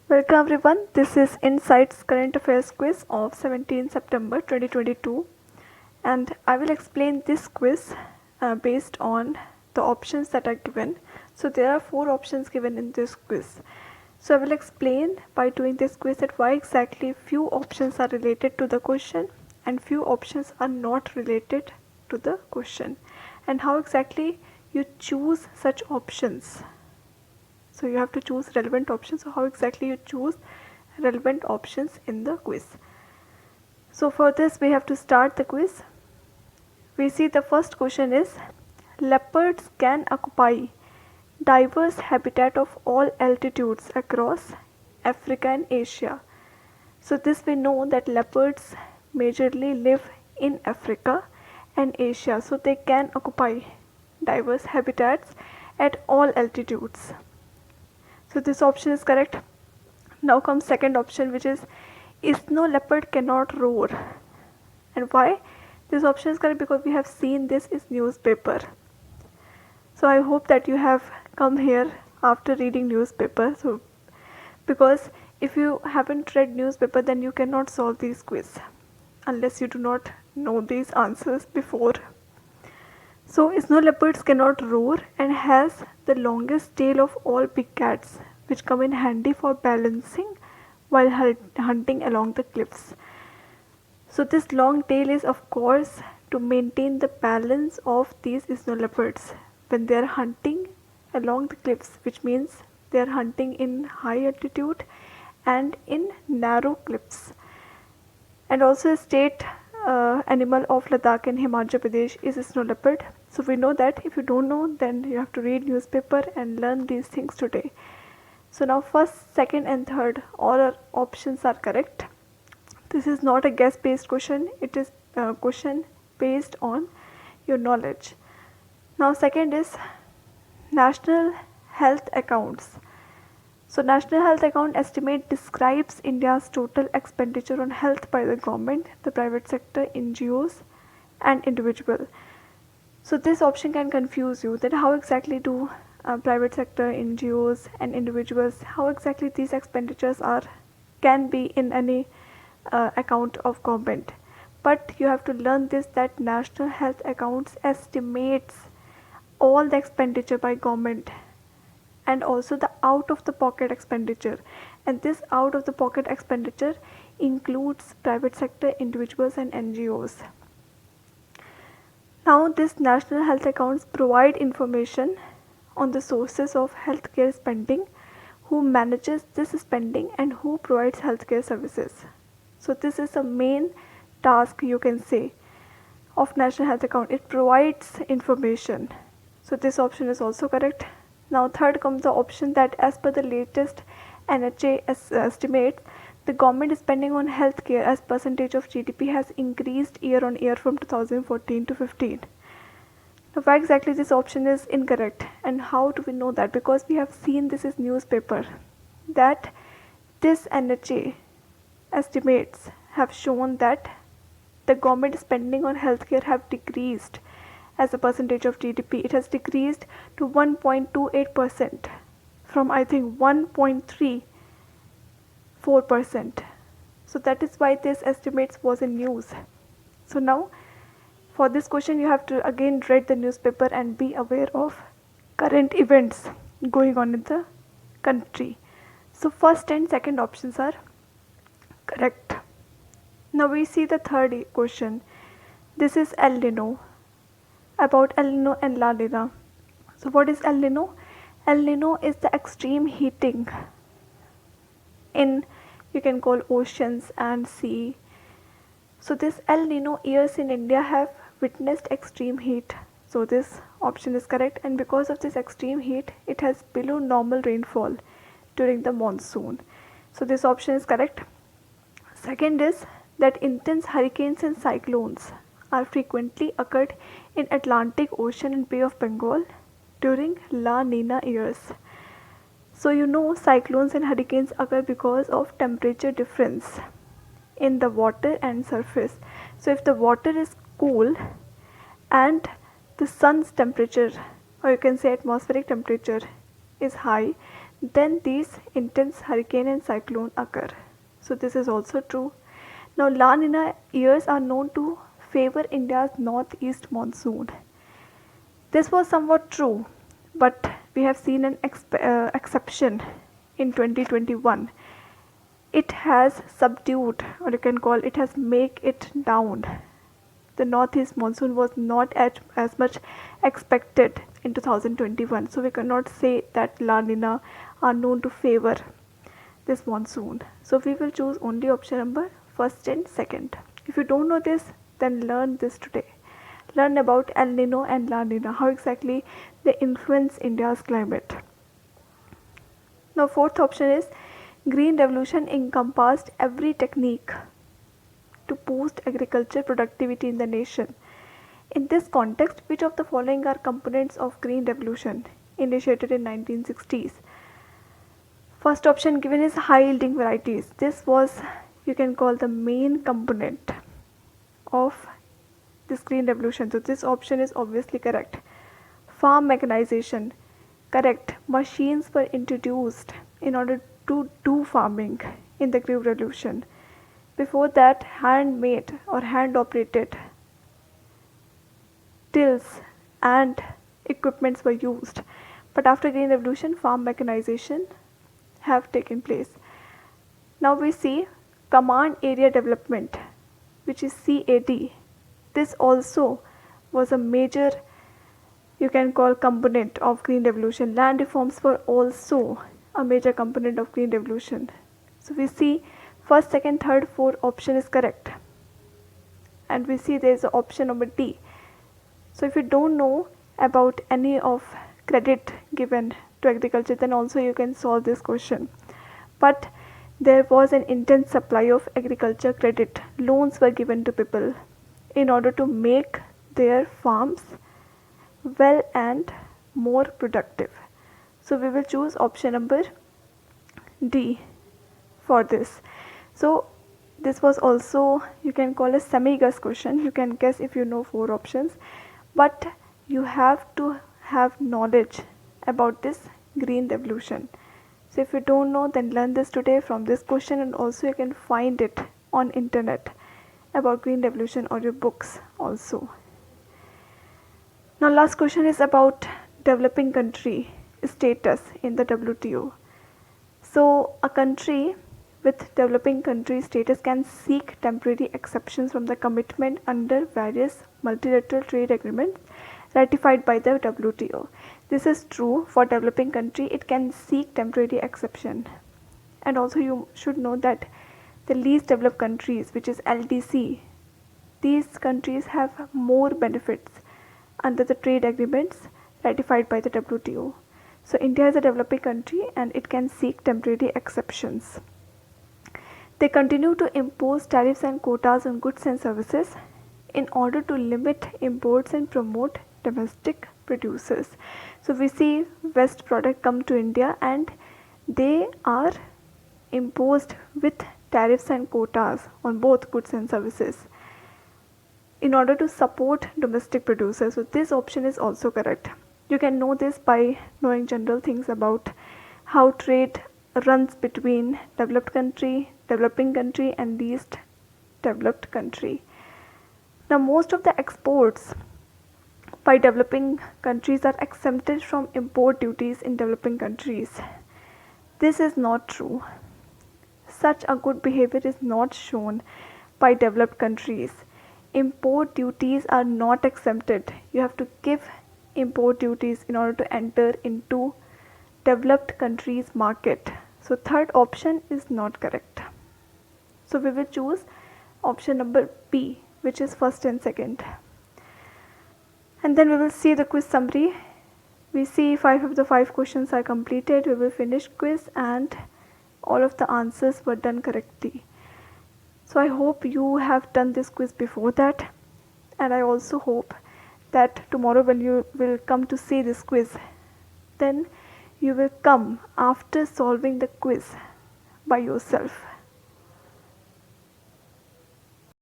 Welcome everyone. This is Insights Current Affairs quiz of 17 September 2022, and I will explain this quiz based on the options that are given. So there are 4 options given in this quiz. So I will explain by doing this quiz that why exactly few options are related to the question and few options are not related to the question, and how exactly you choose such options. So you have to choose relevant options. So how exactly you choose relevant options in the quiz? So for this we have to start the quiz. We see the first question is, leopards can occupy diverse habitat of all altitudes across Africa and Asia. So this we know that leopards majorly live in Africa and Asia, so they can occupy diverse habitats at all altitudes. So this option is correct. Now comes second option, which is snow leopard cannot roar. And why? This option is correct because we have seen this in newspaper. So I hope that you have come here after reading newspaper. So because if you haven't read newspaper, then you cannot solve these quiz unless you do not know these answers before. So snow leopards cannot roar and has the longest tail of all big cats, which come in handy for balancing while hunting along the cliffs. So this long tail is of course to maintain the balance of these snow leopards when they are hunting along the cliffs, which means they are hunting in high altitude and in narrow cliffs. And also a state animal of Ladakh and Himachal Pradesh is a snow leopard. So we know that. If you don't know, then you have to read newspaper and learn these things today. So now first, second and third, all our options are correct. This is not a guess based question, it is a question based on your knowledge. Now second is national health accounts. So National Health Account Estimate describes India's total expenditure on health by the government, the private sector, NGOs and individual. So this option can confuse you that how exactly do private sector, NGOs and individuals, how exactly these expenditures can be in any account of government. But you have to learn this, that National Health Accounts estimates all the expenditure by government and also the out of the pocket expenditure, and this out of the pocket expenditure includes private sector, individuals and NGOs. Now this national health accounts provide information on the sources of healthcare spending, who manages this spending and who provides healthcare services. So this is the main task, you can say, of national health account. It provides information. So this option is also correct. Now third comes the option that as per the latest NHA estimates, the government spending on healthcare as percentage of GDP has increased year on year from 2014 to 15. Now why exactly this option is incorrect, and how do we know that? Because we have seen this is newspaper, that this NHA estimates have shown that the government spending on healthcare have decreased as a percentage of GDP. It has decreased to 1.28% from I think 1.34%. So that is why this estimates was in news. So now for this question you have to again read the newspaper and be aware of current events going on in the country. So first and second options are correct. Now we see the third question. This is El Nino, about El Nino and La Nina. So what is El Nino? El Nino is the extreme heating in, you can call, oceans and sea. So this El Nino years in India have witnessed extreme heat. So this option is correct, and because of this extreme heat, it has below normal rainfall during the monsoon. So this option is correct. Second is that intense hurricanes and cyclones are frequently occurred in Atlantic Ocean and Bay of Bengal during La Nina years. So you know cyclones and hurricanes occur because of temperature difference in the water and surface. So if the water is cool and the sun's temperature, or you can say atmospheric temperature, is high, then these intense hurricane and cyclone occur. So this is also true. Now La Nina years are known to favor India's northeast monsoon. This was somewhat true, but we have seen an exception in 2021. It has subdued, or you can call it has make it down. The northeast monsoon was not as much expected in 2021, so we cannot say that La Nina are known to favor this monsoon. So we will choose only option number first and second. If you don't know this, then learn this today. Learn about El Nino and La Nina, how exactly they influence India's climate. Now fourth option is Green Revolution encompassed every technique to boost agriculture productivity in the nation. In this context, which of the following are components of Green Revolution initiated in 1960s? First option given is high yielding varieties. This was, you can call, the main component of this Green Revolution. So this option is obviously correct. Farm mechanization, correct. Machines were introduced in order to do farming in the Green Revolution. Before that, handmade or hand operated tills and equipments were used. But after Green Revolution, farm mechanization have taken place. Now we see command area development, which is CAD. This also was a major, you can call, component of Green Revolution. Land reforms were also a major component of Green Revolution. So we see first, second, third, fourth option is correct. And we see there is an option number D. So if you don't know about any of credit given to agriculture, then also you can solve this question. But there was an intense supply of agriculture credit. Loans were given to people in order to make their farms well and more productive. So we will choose option number D for this. So this was also, you can call, a semi-guess question. You can guess if you know 4 options, but you have to have knowledge about this Green Revolution. So if you don't know, then learn this today from this question, and also you can find it on internet about Green Revolution or your books also. Now last question is about developing country status in the WTO. So a country with developing country status can seek temporary exceptions from the commitment under various multilateral trade agreements ratified by the WTO. This is true for developing country. It can seek temporary exception. And also you should know that the least developed countries, which is LDC, these countries have more benefits under the trade agreements ratified by the WTO. So India is a developing country and it can seek temporary exceptions. They continue to impose tariffs and quotas on goods and services in order to limit imports and promote domestic producers. So we see West product come to India and they are imposed with tariffs and quotas on both goods and services in order to support domestic producers. So this option is also correct. You can know this by knowing general things about how trade runs between developed country, developing country and least developed country. Now most of the exports by developing countries are exempted from import duties in developing countries. This is not true. Such a good behavior is not shown by developed countries. Import duties are not exempted. You have to give import duties in order to enter into developed countries market. So third option is not correct. So we will choose option number B, which is first and second. And then we will see the quiz summary. We see 5 of the 5 questions are completed. We will finish quiz and all of the answers were done correctly. So I hope you have done this quiz before that, and I also hope that tomorrow when you will come to see this quiz, then you will come after solving the quiz by yourself.